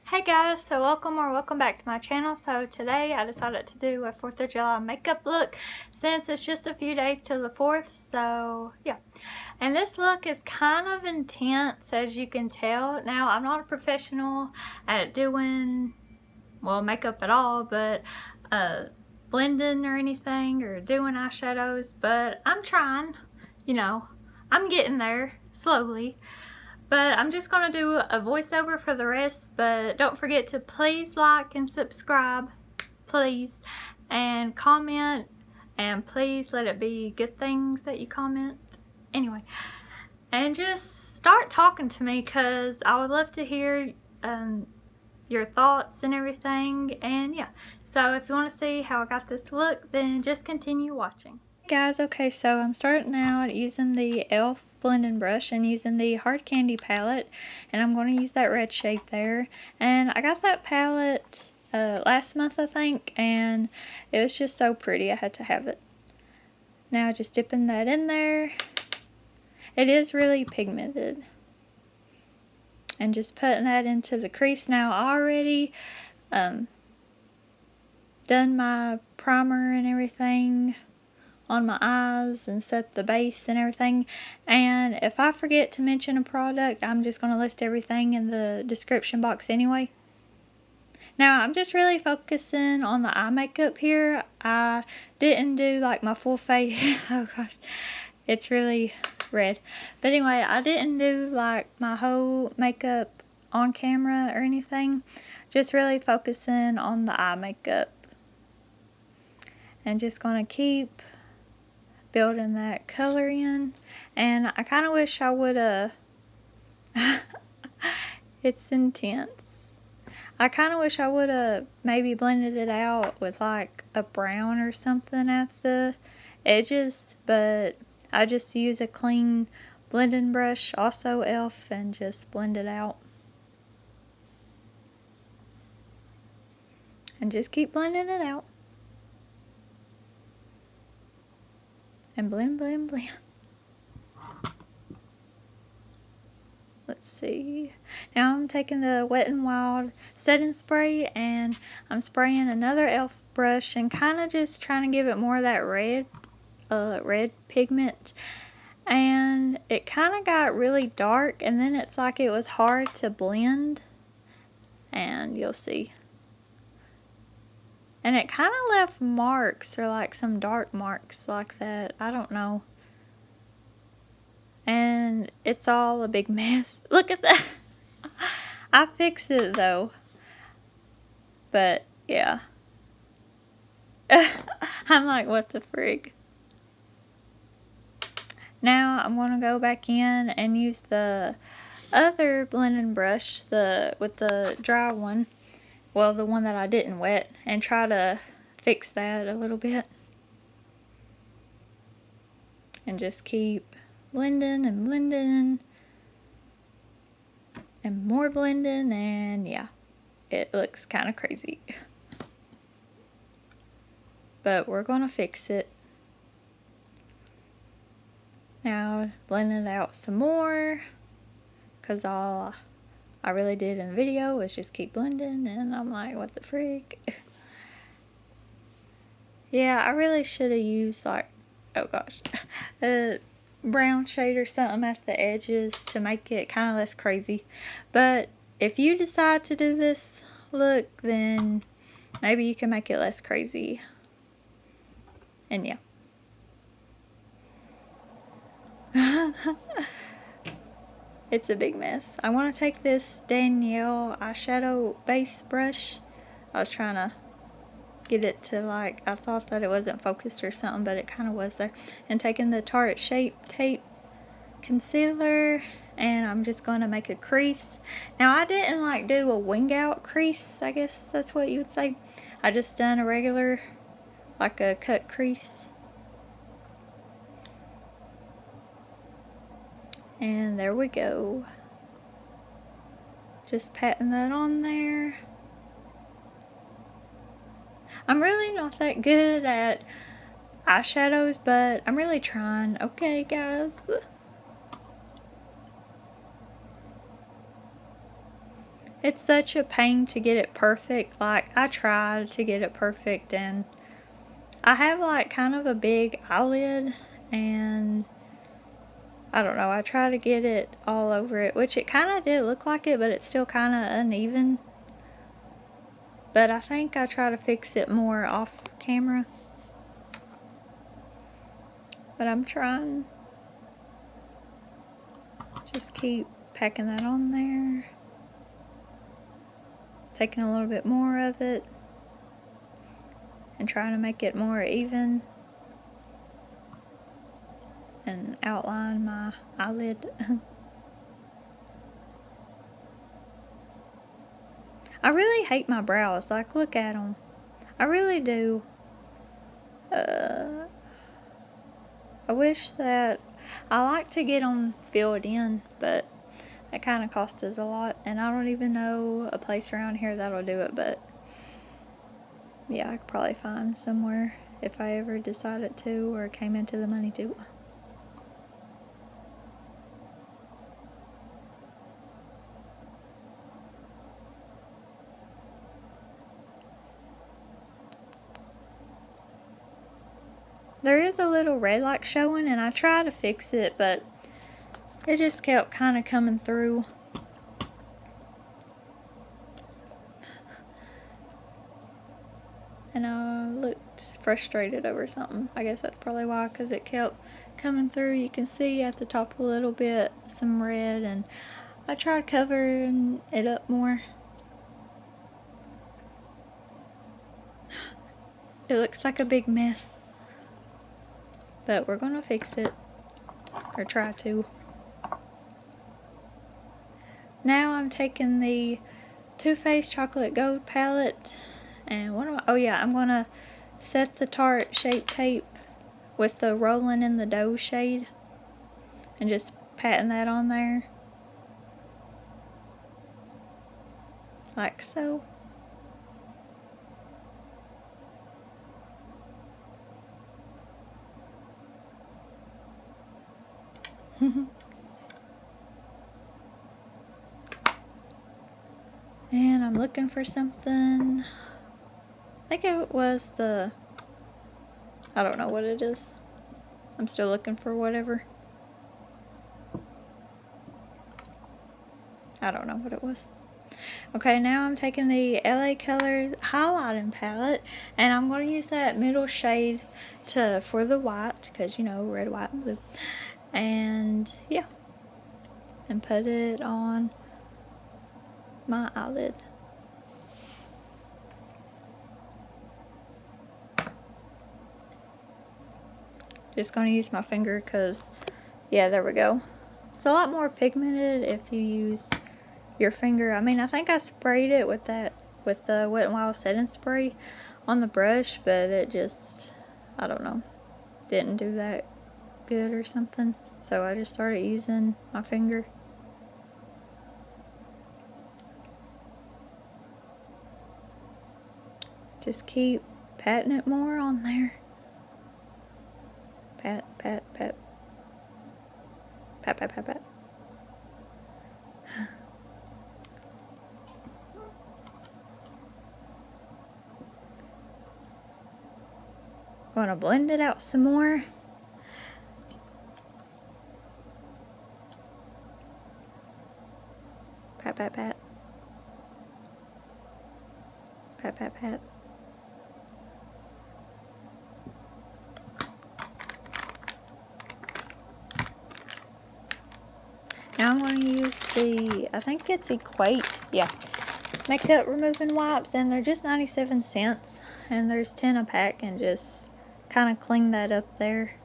Hey guys, so welcome back to my channel. So today I decided to do a 4th of July makeup look since it's just a few days till the 4th, so yeah. And this look is kind of intense, as you can tell. Now, I'm not a professional at doing, well, makeup at all, but blending or anything or doing eyeshadows, but I'm trying, you know, I'm getting there slowly. But I'm just going to do a voiceover for the rest, but don't forget to please like and subscribe, please, and comment, and please let it be good things that you comment. Anyway, and just start talking to me, because I would love to hear your thoughts and everything, and yeah. So if you want to see how I got this look, then just continue watching. Guys, okay, so I'm starting out using the e.l.f. blending brush and using the Hard Candy palette, and I'm going to use that red shade there. And I got that palette last month, I think, and it was just so pretty, I had to have it. Now just dipping that in there. It is really pigmented. And just putting that into the crease. Now I already done my primer and everything on my eyes and set the base and everything, and if I forget to mention a product, I'm just going to list everything in the description box anyway. Now I'm just really focusing on the eye makeup here. I didn't do like my full face. Oh gosh, it's really red, but anyway, I didn't do like my whole makeup on camera or anything, just really focusing on the eye makeup, and just going to keep building that color in. And I kind of wish I would have it's intense. I kind of wish I would have maybe blended it out with like a brown or something at the edges, but I just use a clean blending brush, also e.l.f., and just blend it out and just keep blending it out. And blend, blend, blend. Let's see. Now I'm taking the Wet n Wild setting spray, and I'm spraying another e.l.f. brush and kind of just trying to give it more of that red pigment. And it kind of got really dark, and then it's like it was hard to blend. And you'll see. And it kind of left marks, or like some dark marks like that. I don't know. And it's all a big mess. Look at that. I fixed it though. But yeah. I'm like, what the frig? Now I'm going to go back in and use the other blending brush, with the dry one. Well, the one that I didn't wet, and try to fix that a little bit. And just keep blending and blending. And more blending, and yeah. It looks kind of crazy. But we're going to fix it. Now, blend it out some more. Because all I really did in the video was just keep blending, and I'm like, what the freak? Yeah, I really should have used like, oh gosh, a brown shade or something at the edges to make it kind of less crazy. But if you decide to do this look, then maybe you can make it less crazy. And yeah. It's a big mess. I want to take this Danielle eyeshadow base brush. I was trying to get it to like, I thought that it wasn't focused or something, but it kind of was there. And taking the Tarte Shape Tape concealer, and I'm just going to make a crease. Now I didn't like do a wing out crease, I guess that's what you would say. I just done a regular, like a cut crease. And there we go. Just patting that on there. I'm really not that good at eyeshadows, but I'm really trying. Okay, guys. it's such a pain to get it perfect. Like, I tried to get it perfect, and I have like kind of a big eyelid, and I don't know, I try to get it all over it, which it kind of did look like it, but it's still kind of uneven. But I think I try to fix it more off camera. But I'm trying. Just keep packing that on there. Taking a little bit more of it. And trying to make it more even. And outline my eyelid. I really hate my brows. Like, look at them. I really do. I wish that I like to get them filled in, but that kind of costs us a lot, and I don't even know a place around here that'll do it. But yeah, I could probably find somewhere if I ever decided to or came into the money to. There is a little red light showing, and I tried to fix it, but it just kept kind of coming through. And I looked frustrated over something. I guess that's probably why, because it kept coming through. You can see at the top a little bit some red, and I tried covering it up more. It looks like a big mess. But we're gonna fix it, or try to. Now I'm taking the Too Faced Chocolate Gold palette, and what am I? Oh yeah, I'm gonna set the Tarte Shape Tape with the Rolling in the Dough shade, and just patting that on there, like so. And I'm looking for something. I think it was the, I don't know what it is. I'm still looking for whatever. I don't know what it was. Okay, now I'm taking the LA Colors highlighting palette, and I'm going to use that middle shade for the white, because you know, red, white, and blue. And yeah, and put it on my eyelid. Just going to use my finger because, yeah, there we go. It's a lot more pigmented if you use your finger. I mean, I think I sprayed it with the Wet n Wild setting spray on the brush, but it just, I don't know, didn't do that good or something. So I just started using my finger. Just keep patting it more on there. Pat, pat, pat. Pat, pat, pat, pat. Going to blend it out some more. Pat, pat, pat. Pat, pat, pat. Now I'm going to use the, I think it's Equate, yeah, makeup removing wipes, and they're just 97 cents, and there's 10 a pack, and just kind of clean that up there.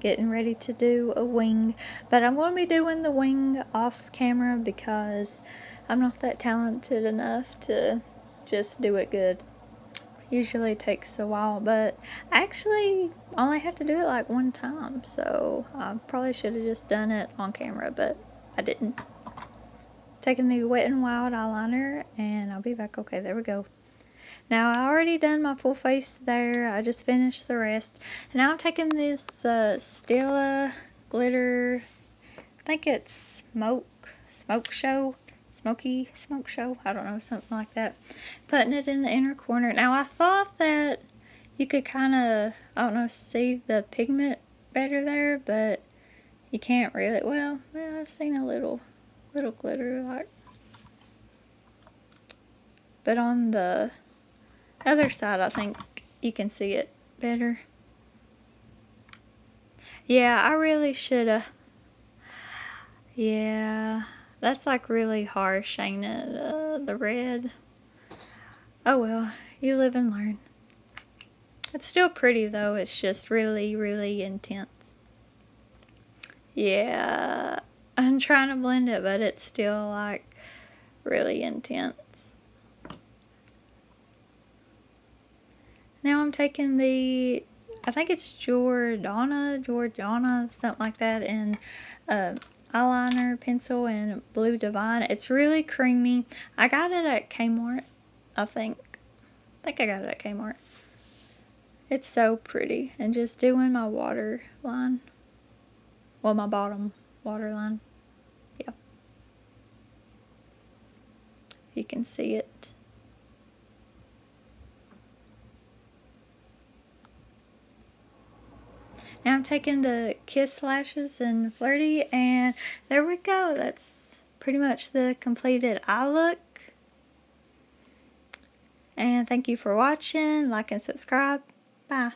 Getting ready to do a wing, but I'm going to be doing the wing off camera because I'm not that talented enough to just do it good. Usually takes a while, but I actually only had to do it like one time, so I probably should have just done it on camera, but I didn't. Taking the Wet n Wild eyeliner, and I'll be back. Okay, there we go. Now I already done my full face there. I just finished the rest. And now I'm taking this Stila glitter. I think it's Smoke smoke show, I don't know, something like that. Putting it in the inner corner. Now I thought that you could kind of, I don't know, see the pigment better there, but you can't really. Well, I've seen a little glitter like. But on the other side, I think you can see it better. Yeah, I really should have. Yeah, that's like really harsh, ain't it? The red. Oh well, you live and learn. It's still pretty though, it's just really, really intense. Yeah, I'm trying to blend it, but it's still like really intense. Now I'm taking the, I think it's Jordana, something like that, and eyeliner pencil in blue Devine. It's really creamy. I got it at Kmart, I think. I got it at Kmart. It's so pretty. And just doing my water line. Well, my bottom water line. Yeah. You can see it. Now I'm taking the Kiss lashes in Flirty, and there we go. That's pretty much the completed eye look. And thank you for watching. Like and subscribe. Bye.